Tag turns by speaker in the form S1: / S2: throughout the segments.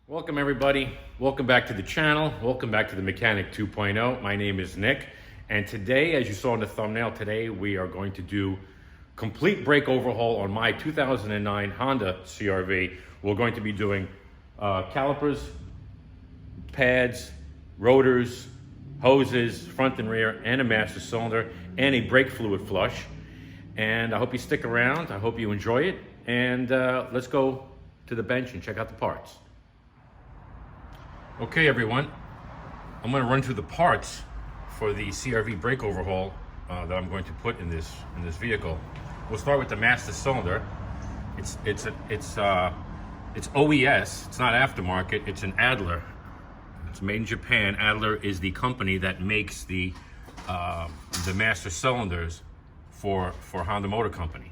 S1: Welcome everybody. Welcome back to the channel. Welcome back to the Mechanic 2.0. My name is Nick, and today, as you saw in the thumbnail, today we are going to do complete brake overhaul on my 2009 Honda CRV. We're going to be doing calipers, pads, rotors, hoses, front and rear, and a master cylinder, and a brake fluid flush. And I hope you stick around. I hope you enjoy it. And let's go to the bench and check out the parts. Okay everyone, I'm going to run through the parts for the CRV brake overhaul that I'm going to put in this vehicle. We'll start with the master cylinder. It's OES. It's not aftermarket. It's an Adler. It's made in Japan. Adler is the company that makes the master cylinders for Honda Motor Company.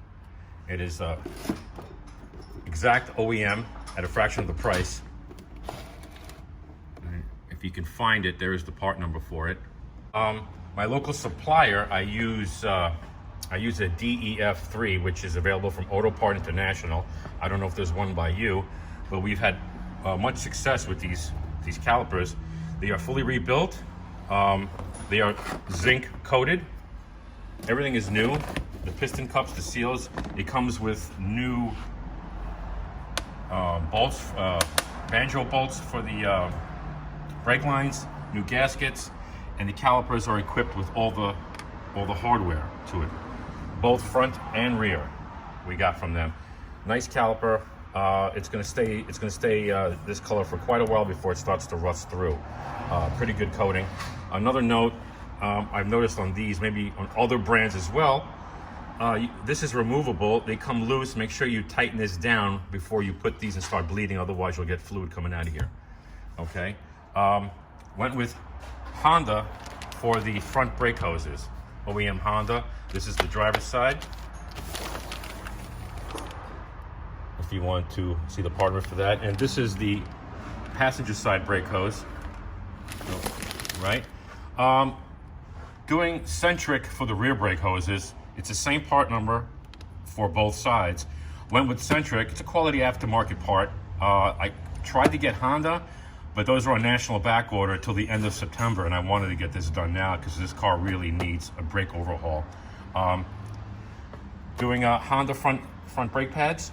S1: It is exact OEM at a fraction of the price. If you can find it, there's the part number for it. My local supplier, I use a DEF3, which is available from Auto Part International. I don't know if there's one by you, but we've had much success with these calipers. They are fully rebuilt. They are zinc coated. Everything is new. The piston cups, the seals. It comes with new bolts, banjo bolts for the brake lines, new gaskets, and the calipers are equipped with all the hardware to it, both front and rear. We got from them. Nice caliper. It's gonna stay this color for quite a while before it starts to rust through. Pretty good coating. Another note, I've noticed on these, maybe on other brands as well, this is removable. They come loose. Make sure you tighten this down before you put these and start bleeding, otherwise you'll get fluid coming out of here. Okay. Went with Honda for the front brake hoses. OEM Honda. This is the driver's side. If you want to see the part number for that. And this is the passenger side brake hose. Right? Doing centric for the rear brake hoses. It's the same part number for both sides. Went with centric. It's a quality aftermarket part. I tried to get Honda, but those are on national back order till the end of September, and I wanted to get this done now because this car really needs a brake overhaul. Doing Honda front brake pads.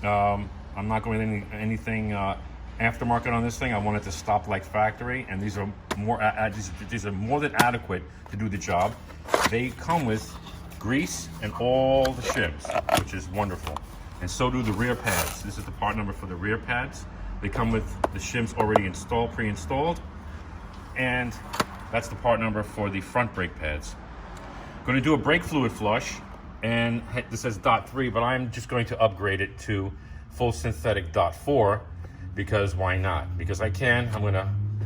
S1: I'm not going anything aftermarket on this thing. I want it to stop like factory, and these are more than adequate to do the job. They come with grease and all the shims, which is wonderful. And so do the rear pads. This is the part number for the rear pads. They come with the shims already installed, pre-installed, and that's the part number for the front brake pads. Going to do a brake fluid flush, and this says .3, but I'm just going to upgrade it to full synthetic .4 because why not? Because I can. I'm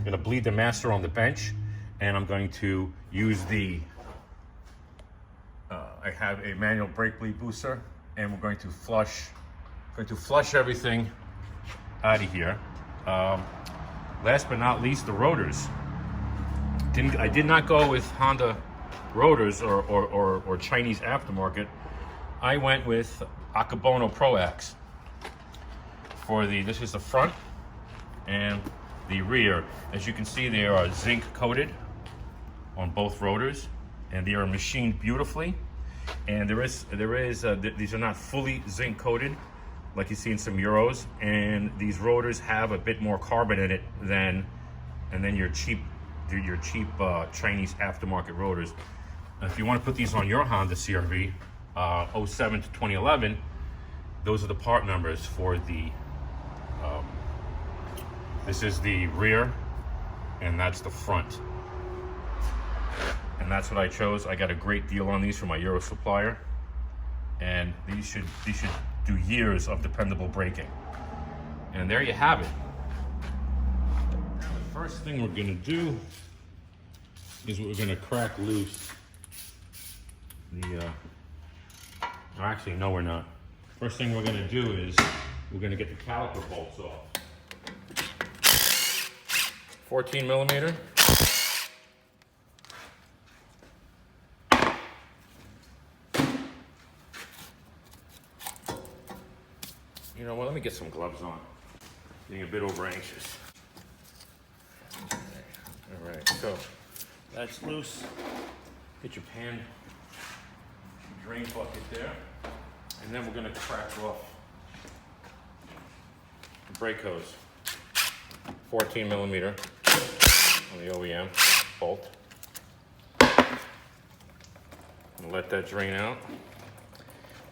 S1: gonna bleed the master on the bench, and I'm going to use the. I have a manual brake bleed booster, and we're going to flush everything out of here. Last but not least, the rotors. I did not go with Honda rotors or Chinese aftermarket. I went with Akabono Pro Axe for this is the front and the rear. As you can see, they are zinc coated on both rotors, and they are machined beautifully. And these are not fully zinc coated like you see in some Euros, and these rotors have a bit more carbon in it than your cheap Chinese aftermarket rotors. If you want to put these on your Honda CRV 07 to 2011, those are the part numbers for the this is the rear, and that's the front, and that's what I chose. I got a great deal on these from my Euro supplier, and these should do years of dependable braking. And there you have it. Now the first thing we're gonna do is we're gonna crack loose the, actually no we're not. First thing we're gonna do is we're gonna get the caliper bolts off. 14 millimeter. You know what, let me get some gloves on. Getting a bit over anxious. All right, so that's loose. Get your pan drain bucket there. And then we're gonna crack off the brake hose. 14 millimeter on the OEM bolt. And let that drain out.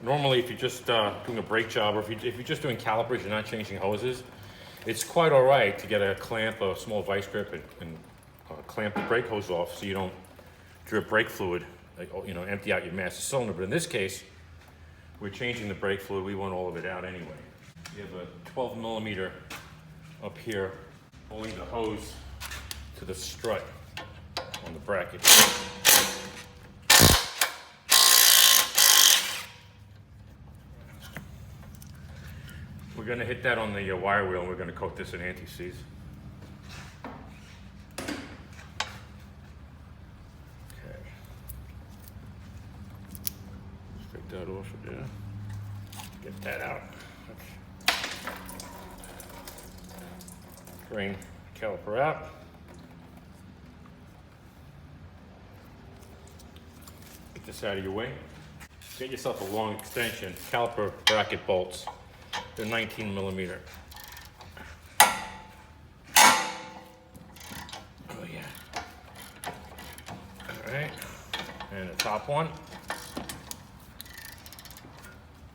S1: Normally, if you're just doing a brake job, or if you're just doing calipers, you're not changing hoses, it's quite all right to get a clamp, a small vice grip, and clamp the brake hose off so you don't drip brake fluid, like, you know, empty out your master cylinder. But in this case, we're changing the brake fluid. We want all of it out anyway. We have a 12 millimeter up here holding the hose to the strut on the bracket. We're going to hit that on the wire wheel, and we're going to coat this in anti-seize. Okay. Take that off of there. Get that out. Drain caliper out. Get this out of your way. Get yourself a long extension. Caliper bracket bolts. They're 19 millimeter. Oh yeah. All right. And the top one.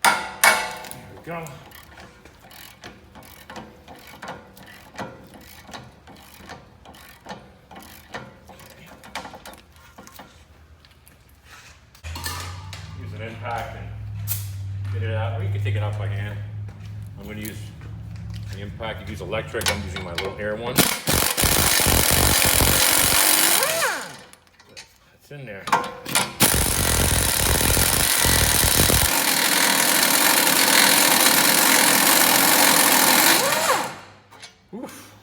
S1: There we go. Use an impact and get it out, or you can take it out by hand. I'm going to use the impact. You use electric. I'm using my little air one. It's in there. Oof.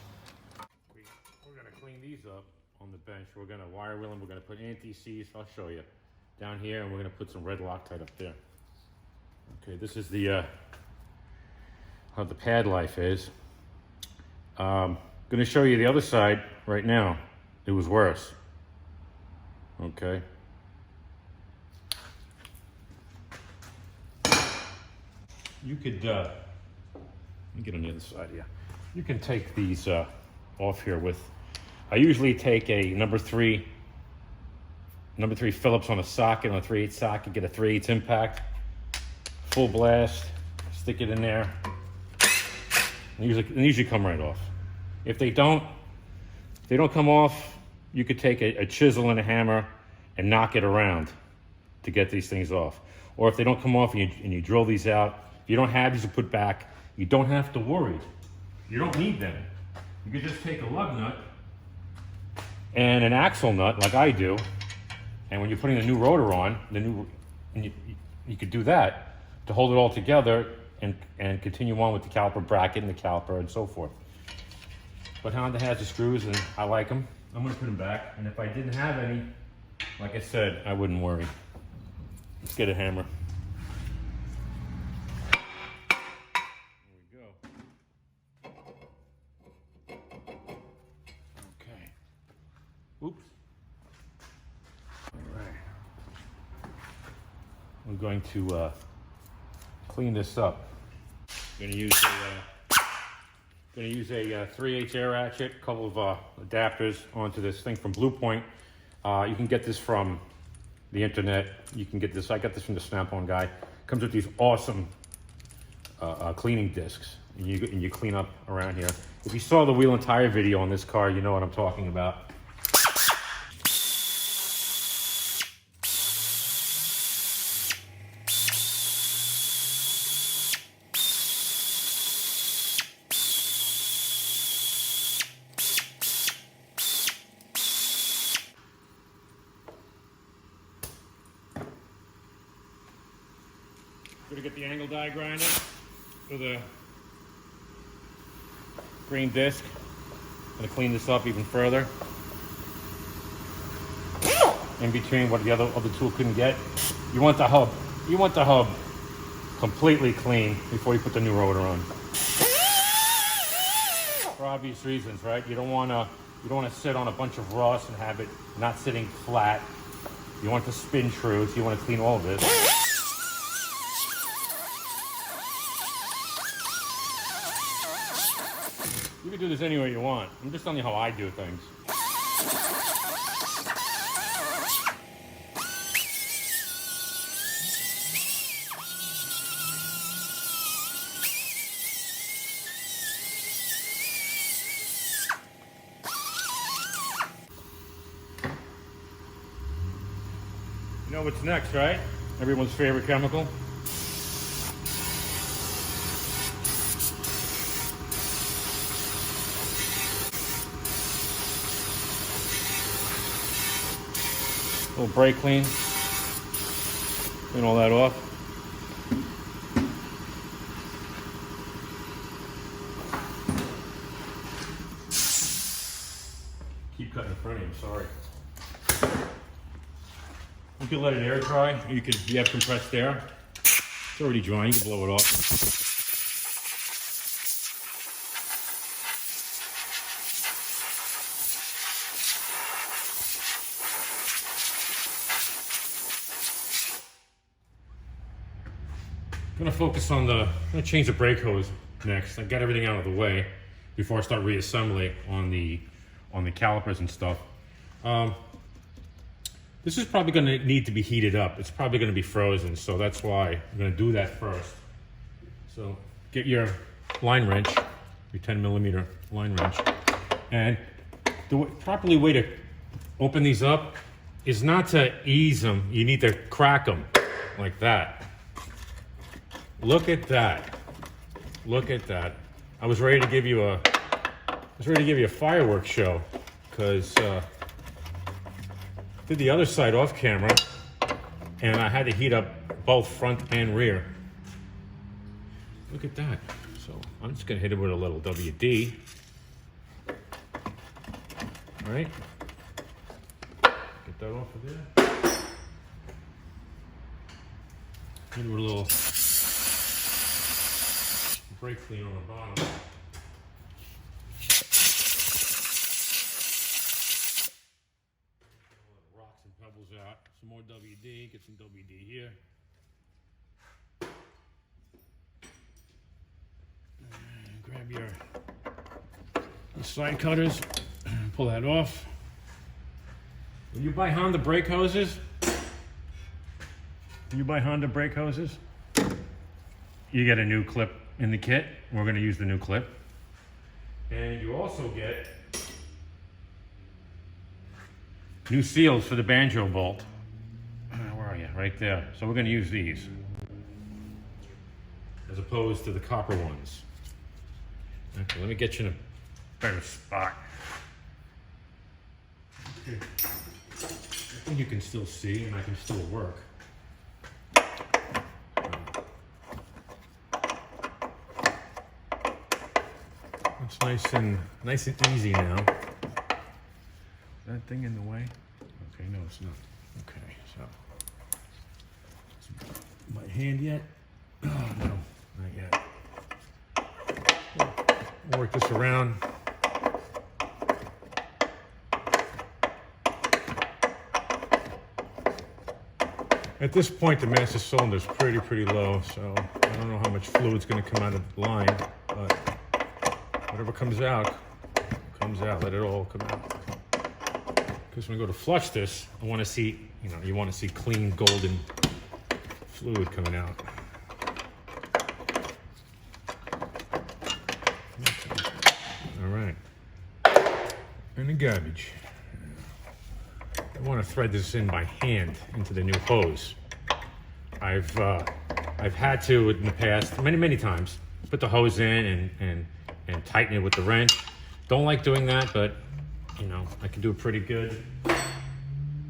S1: We're going to clean these up on the bench. We're going to wire wheel them. We're going to put anti-seize. I'll show you down here, and we're going to put some red Loctite up there. Okay, this is the how the pad life is. Going to show you the other side right now. It was worse. Okay. You could, let me get on the other side here. You can take these off here with, I usually take a number three Phillips on a socket, on a 3/8 socket, get a 3/8 impact, full blast, stick it in there. They usually come right off. If they don't come off, you could take a chisel and a hammer and knock it around to get these things off. Or if they don't come off and you drill these out, if you don't have these to put back, you don't have to worry. You don't need them. You could just take a lug nut and an axle nut, like I do, and when you're putting the new rotor on, you could do that to hold it all together and continue on with the caliper bracket and the caliper and so forth. But Honda has the screws and I like them. I'm gonna put them back. And if I didn't have any, like I said, I wouldn't worry. Let's get a hammer. There we go. Okay. Oops. All right. I'm going to clean this up. Going to use a 3/8 air ratchet, a couple of adapters onto this thing from Blue Point. You can get this from the internet. You can get this. I got this from the Snap-on guy. Comes with these awesome cleaning discs, and you clean up around here. If you saw the wheel and tire video on this car, you know what I'm talking about. Gonna get the angle die grinder for the green disc. Gonna clean this up even further. In between what the other tool couldn't get. You want the hub. You want the hub completely clean before you put the new rotor on. obvious reasons, right? You don't want to sit on a bunch of rust and have it not sitting flat. You want it to spin true, so you want to clean all of this. You can do this any way you want. I'm just telling you how I do things. You know what's next, right? Everyone's favorite chemical. A little brake clean. Clean all that off. Keep cutting in front of you, sorry. You can let it air dry. You have compressed air. It's already drying. You can blow it off. I'm gonna focus on I'm gonna change the brake hose next. I got everything out of the way before I start reassembling on the calipers and stuff. This is probably going to need to be heated up. It's probably going to be frozen, so that's why I'm going to do that first. So get your line wrench, your 10mm line wrench, and the proper way to open these up is not to ease them. You need to crack them like that. Look at that. Look at that. I was ready to give you a fireworks show because did the other side off camera, and I had to heat up both front and rear. Look at that. So I'm just gonna hit it with a little WD. All right. Get that off of there. Hit it with a little brake clean on the bottom. Out. Some more WD, get some WD here. And grab your side cutters, pull that off. When you buy Honda brake hoses, you get a new clip in the kit. We're going to use the new clip. And you also get new seals for the banjo bolt. Where are you? Right there. So we're going to use these as opposed to the copper ones. Okay, let me get you in a better spot. Okay. I think you can still see and I can still work. It's nice and easy now. That thing in the way? Okay, no, it's not. Okay, so my hand yet? Oh no, not yet. Work this around. At this point, the master cylinder is pretty low, so I don't know how much fluid's going to come out of the line, but whatever comes out. Let it all come out. Because when I go to flush this, I want to see, you want to see clean golden fluid coming out. Okay. All right. And the garbage. I want to thread this in by hand into the new hose. I've had to in the past, many times, put the hose in and tighten it with the wrench. Don't like doing that, but I can do it pretty good.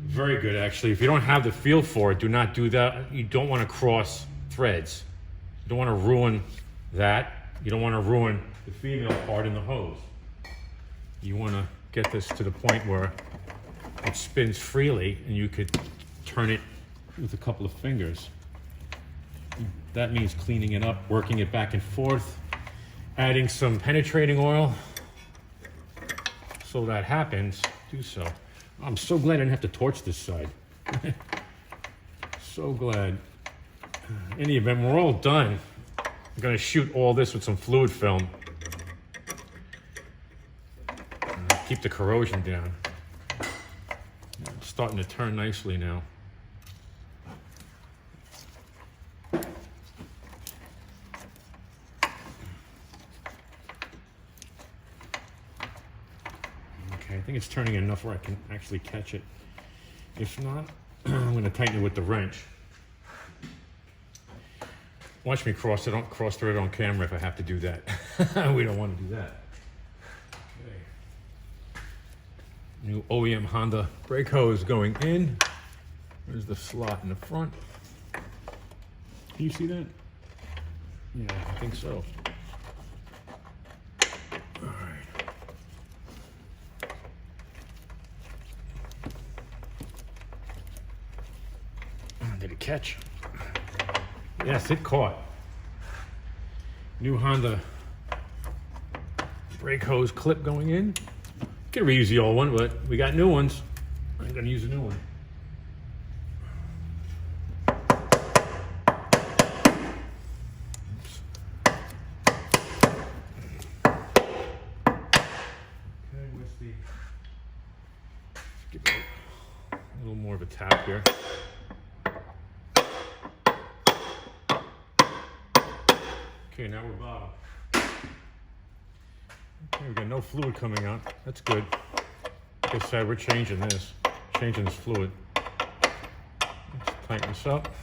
S1: Very good, actually. If you don't have the feel for it, do not do that. You don't want to cross threads. You don't want to ruin that. You don't want to ruin the female part in the hose. You want to get this to the point where it spins freely and you could turn it with a couple of fingers. That means cleaning it up, working it back and forth, adding some penetrating oil. so that happens, do so. I'm so glad I didn't have to torch this side. So glad. In the event, we're all done. I'm gonna shoot all this with some fluid film. Keep the corrosion down. It's starting to turn nicely now. Okay, I think it's turning enough where I can actually catch it. If not, I'm going to tighten it with the wrench. Watch me cross it. Don't cross through it on camera if I have to do that. We don't want to do that. Okay. New OEM Honda brake hose going in. There's the slot in the front. Can you see that? Yeah, I think so. All right. Did it catch? Yes, it caught. New Honda brake hose clip going in. Could reuse the old one, but we got new ones. I'm gonna use a new one. Oops. Okay, what's the? Give it a little more of a tap here. Okay, now we're bottom. Okay, we got no fluid coming out. That's good. Like I said, we're changing this fluid. Let's tighten this up.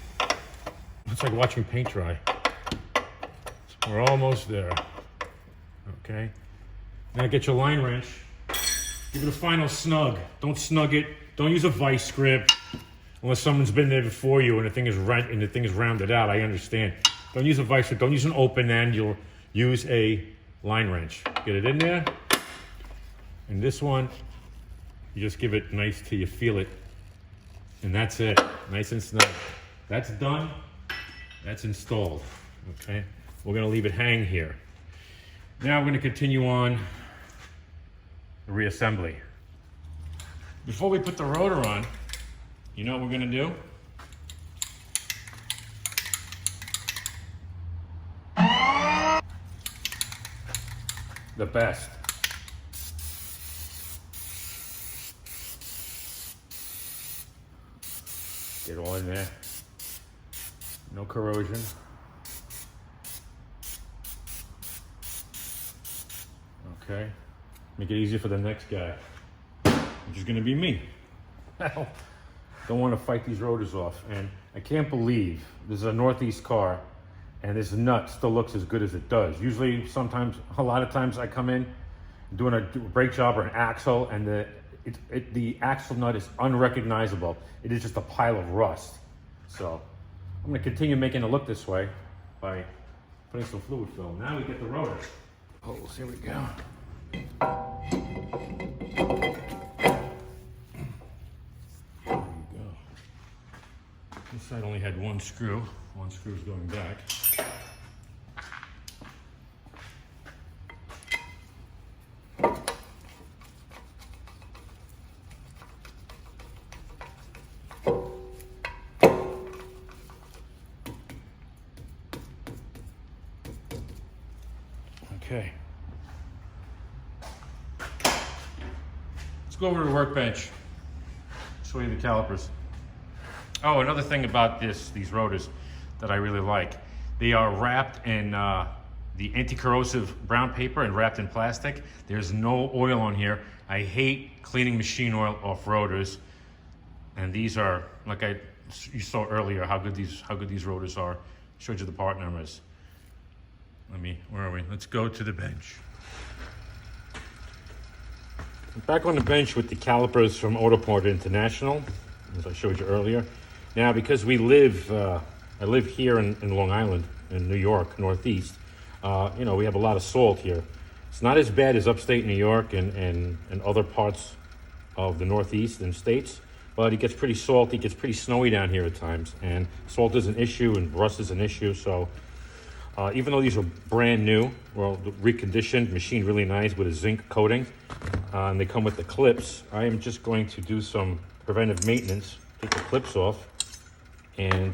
S1: It's like watching paint dry. So we're almost there. Okay. Now get your line wrench. Give it a final snug. Don't snug it. Don't use a vice grip unless someone's been there before you and the thing is rounded out. I understand. Don't use a vice grip. Don't use an open end. You'll use a line wrench. Get it in there. And this one, you just give it nice till you feel it. And that's it. Nice and snug. That's done. That's installed. Okay. We're going to leave it hang here. Now we're going to continue on the reassembly. Before we put the rotor on, you know what we're going to do? The best. Get all in there. No corrosion. Okay. Make it easier for the next guy, which is going to be me. Don't want to fight these rotors off. And I can't believe this is a Northeast car and this nut still looks as good as it does. Usually, a lot of times I come in doing a brake job or an axle and the axle nut is unrecognizable. It is just a pile of rust. So I'm going to continue making it look this way by putting some fluid film. Now we get the rotor. Holes, here we go. There we go. This side only had one screw. One screw's going back. Okay. Let's go over to the workbench. Show you the calipers. Oh, another thing about these rotors that I really like. They are wrapped in the anti-corrosive brown paper and wrapped in plastic. There's no oil on here. I hate cleaning machine oil off rotors. And these are, like you saw earlier, how good these rotors are. Showed you the part numbers. Where are we? Let's go to the bench. I'm back on the bench with the calipers from Autoport International, as I showed you earlier. Now, because I live here in Long Island, in New York, Northeast, we have a lot of salt here. It's not as bad as upstate New York and other parts of the Northeast and states, but it gets pretty salty, it gets pretty snowy down here at times, and salt is an issue and rust is an issue, so even though these are brand new, well, reconditioned, machined really nice with a zinc coating, and they come with the clips. I am just going to do some preventive maintenance, take the clips off. And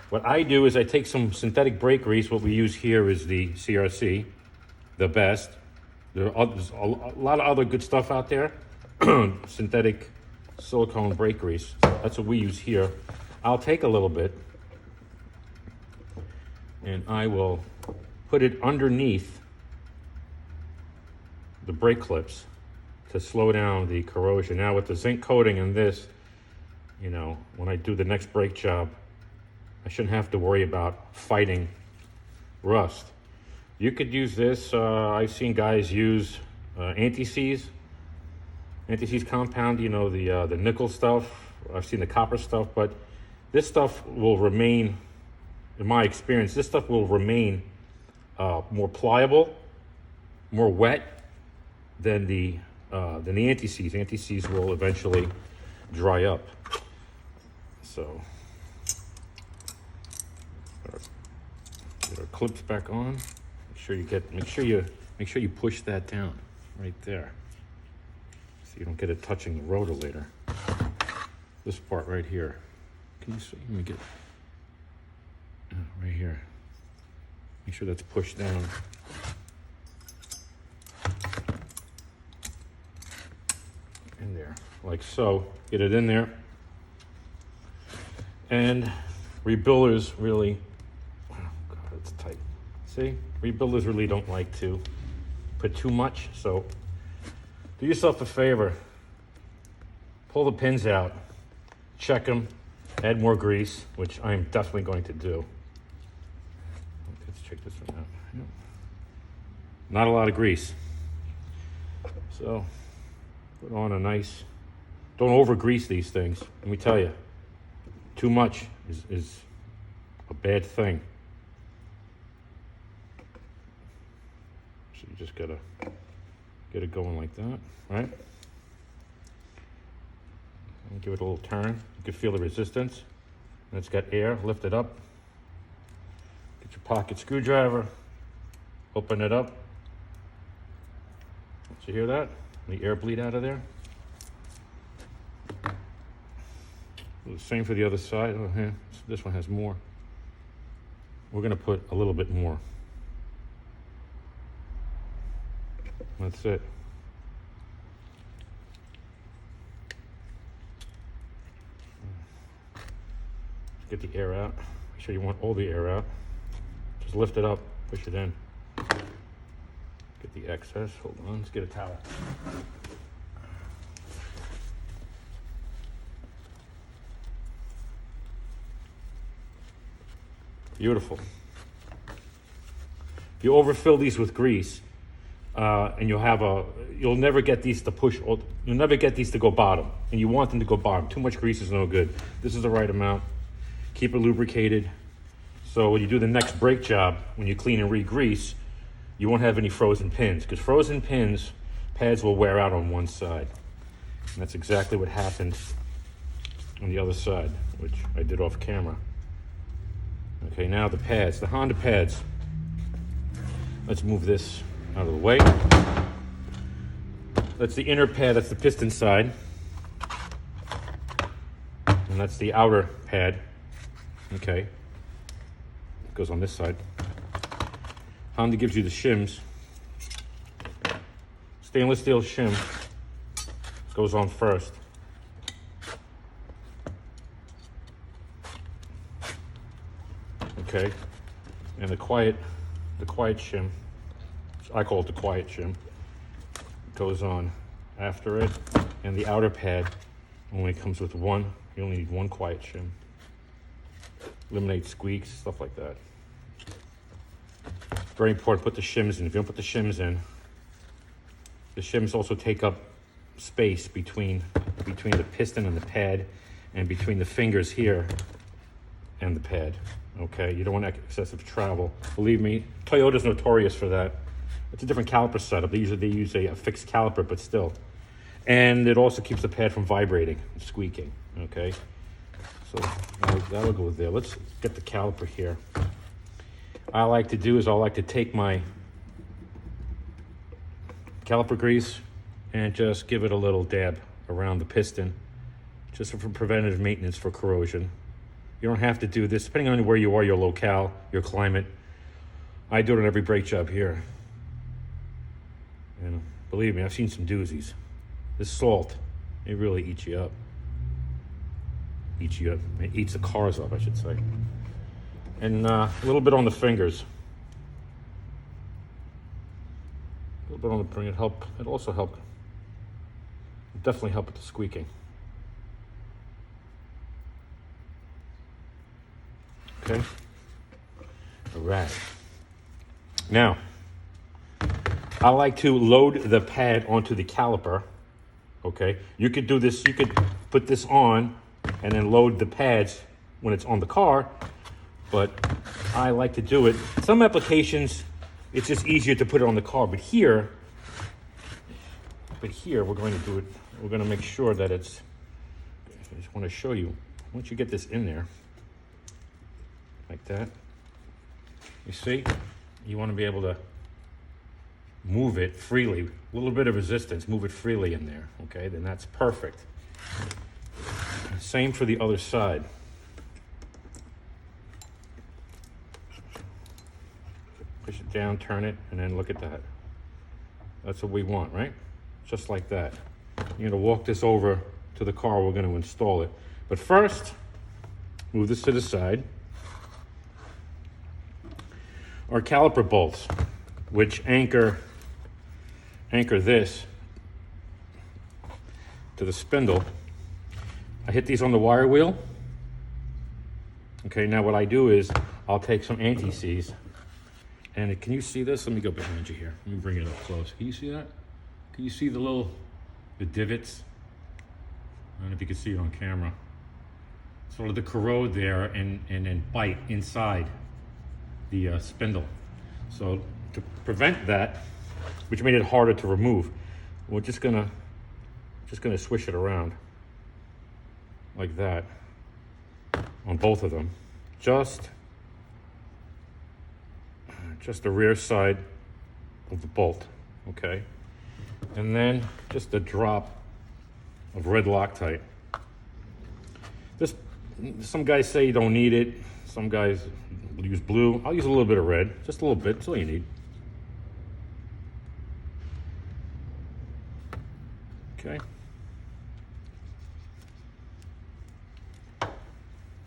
S1: what I do is I take some synthetic brake grease. What we use here is the CRC, the best. There's a lot of other good stuff out there. Synthetic silicone brake grease. That's what we use here. I'll take a little bit and I will put it underneath the brake clips to slow down the corrosion. Now with the zinc coating in this, you know, when I do the next brake job, I shouldn't have to worry about fighting rust. You could use this. I've seen guys use anti-seize compound, you know, the nickel stuff. I've seen the copper stuff, but this stuff will remain, in my experience, this stuff will remain more pliable, more wet than the anti-seize. Anti-seize will eventually dry up. So get our clips back on. Make sure you push that down right there, so you don't get it touching the rotor later. This part right here. Can you see? Let me get right here. Make sure that's pushed down. In there, like so. Get it in there. And rebuilders really, oh God, it's tight. See, rebuilders really don't like to put too much, so do yourself a favor. Pull the pins out, check them, add more grease, which I'm definitely going to do. Let's check this one out. Yep. Not a lot of grease. So put on a nice, don't over grease these things. Let me tell you, too much is a bad thing. So you just gotta get it going like that, right? And give it a little turn. You can feel the resistance. And it's got air. Lift it up. Get your pocket screwdriver. Open it up. Did you hear that? The air bleed out of there. The same for the other side. Oh, yeah. This one has more. We're going to put a little bit more. That's it. Get the air out. Make sure you want all the air out. Just lift it up, push it in. Get the excess. Hold on, let's get a towel. Beautiful. If you overfill these with grease, and you'll never get these to push, you'll never get these to go bottom, and you want them to go bottom. Too much grease is no good. This is the right amount. Keep it lubricated. So when you do the next brake job, when you clean and re-grease, you won't have any frozen pins, because frozen pads will wear out on one side. And that's exactly what happened on the other side, which I did off camera. Okay, now the pads, the Honda pads. Let's move this out of the way. That's the inner pad, that's the piston side. And that's the outer pad. Okay, it goes on this side. Honda gives you the shims. Stainless steel shim goes on first. Okay, and the quiet shim, I call it the quiet shim, goes on after it, and the outer pad only comes with one. You only need one quiet shim. Eliminate squeaks, stuff like that. Very important, put the shims in. If you don't put the shims in, the shims also take up space between the piston and the pad, and between the fingers here and the pad. Okay, you don't want excessive travel. Believe me, Toyota's notorious for that. It's a different caliper setup. They use a fixed caliper, but still. And it also keeps the pad from vibrating and squeaking, okay? So that'll go there. Let's get the caliper here. I like to take my caliper grease and just give it a little dab around the piston, just for preventative maintenance for corrosion. You don't have to do this, depending on where you are, your locale, your climate. I do it on every brake job here. And believe me, I've seen some doozies. This salt, it really eats you up. Eats you up. It eats the cars up, I should say. And a little bit on the fingers. A little bit on the bring. It also help. It definitely help with the squeaking. Okay. All right. Now, I like to load the pad onto the caliper. Okay. You could do this. You could put this on and then load the pads when it's on the car. But I like to do it. Some applications, it's just easier to put it on the car. But here we're going to do it. We're going to make sure that it's, I just want to show you, once you get this in there, like that, you see, you want to be able to move it freely, a little bit of resistance, move it freely in there, okay? Then that's perfect. Same for the other side. Push it down, turn it, and then look at that. That's what we want, right? Just like that. You're gonna walk this over to the car, we're gonna install it. But first, move this to the side. Our caliper bolts, which anchor this to the spindle. I hit these on the wire wheel. Okay, now what I do is I'll take some anti-seize, and can you see this? Let me go behind you here. Let me bring it up close. Can you see that? Can you see the divots? I don't know if you can see it on camera. Sort of the corrode there and then bite inside the spindle. So to prevent that, which made it harder to remove, we're just gonna swish it around like that on both of them. Just the rear side of the bolt, okay? And then just a drop of red Loctite. Some guys say you don't need it. Some guys will use blue. I'll use a little bit of red, just a little bit, that's all you need. Okay.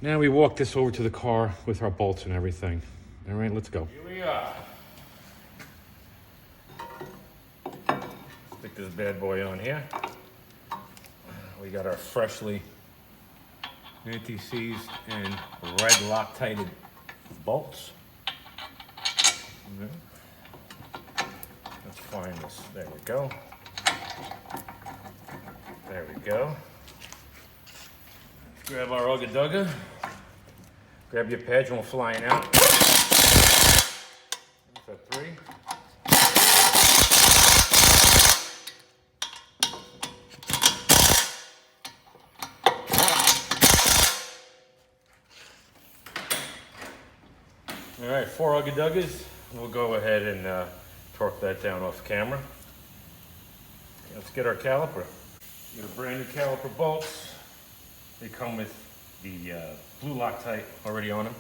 S1: Now we walk this over to the car with our bolts and everything. All right, let's go. Here we are. Stick this bad boy on here. We got our freshly anti-seized and red Loctited bolts. Okay. Let's find this. There we go. There we go. Grab our Ugga Dugga. Grab your pads when we're flying out. That's a 3. All right, 4 Ugga Duggas. We'll go ahead and torque that down off camera. Let's get our caliper. Get a brand new caliper bolts. They come with the blue Loctite already on them.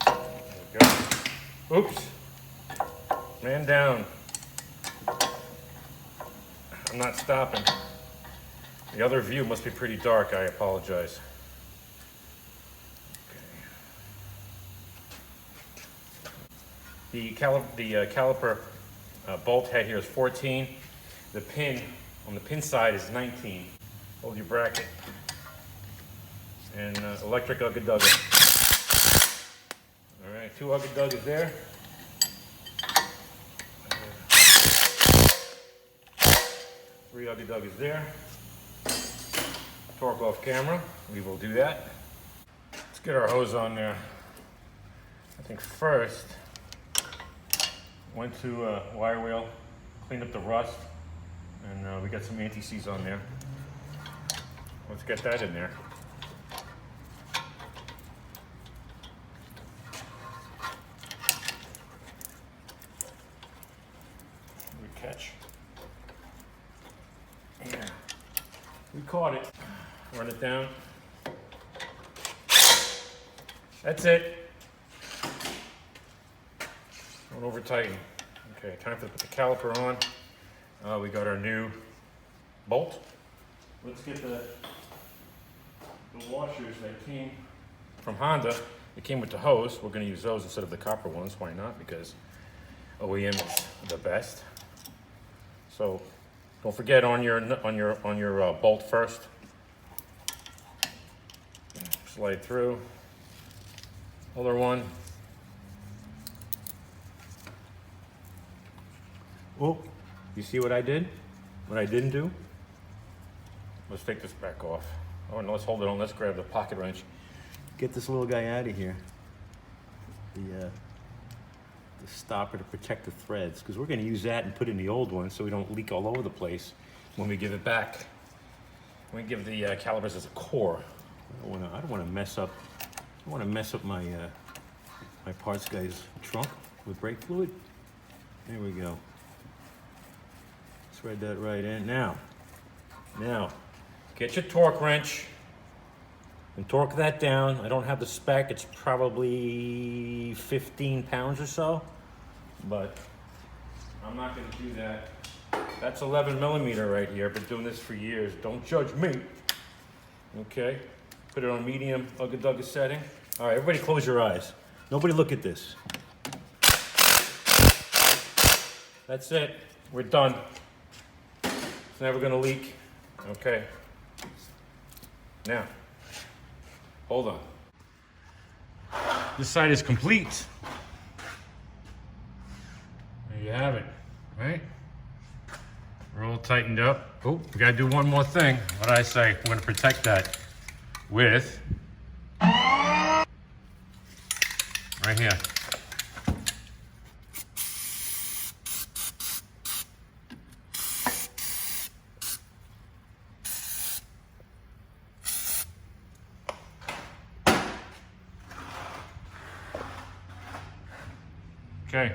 S1: There we go. Oops. Man down. I'm not stopping. The other view must be pretty dark. I apologize. The caliper bolt head here is 14. The pin on the pin side is 19. Hold your bracket. And electric Ugga Dugga. All right, 2 Ugga Duggas there. 3 Ugga Duggas there. Torque off camera. We will do that. Let's get our hose on there. I think first, went to a wire wheel, cleaned up the rust, and we got some anti-seize on there. Let's get that in there. Good catch. Yeah, we caught it. Run it down. That's it. Don't over tighten. Okay, time to put the caliper on. We got our new bolt. Let's get the washers that came from Honda. It came with the hose. We're going to use those instead of the copper ones. Why not? Because OEM is the best. So don't forget on your bolt first. Slide through. Other one. Oh, you see what I did? What I didn't do? Let's take this back off. Oh no, let's hold it on. Let's grab the pocket wrench. Get this little guy out of here. The stopper to protect the threads, because we're going to use that and put in the old one so we don't leak all over the place when we give it back. When we give the calipers as a core. I don't want to mess up. I want to mess up my my parts guy's trunk with brake fluid. There we go. Thread that right in. Now, get your torque wrench and torque that down. I don't have the spec. It's probably 15 pounds or so, but I'm not going to do that. That's 11 millimeter right here. Been doing this for years. Don't judge me. Okay. Put it on medium ugga-dugga setting. All right, everybody close your eyes. Nobody look at this. That's it. We're done. It's never gonna leak. Okay. Now, hold on. This side is complete. There you have it, right? We're all tightened up. Oh, we gotta do one more thing. What did I say? We're gonna protect that with right here. Okay,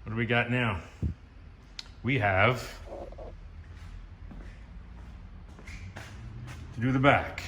S1: what do we got now? We have to do the back.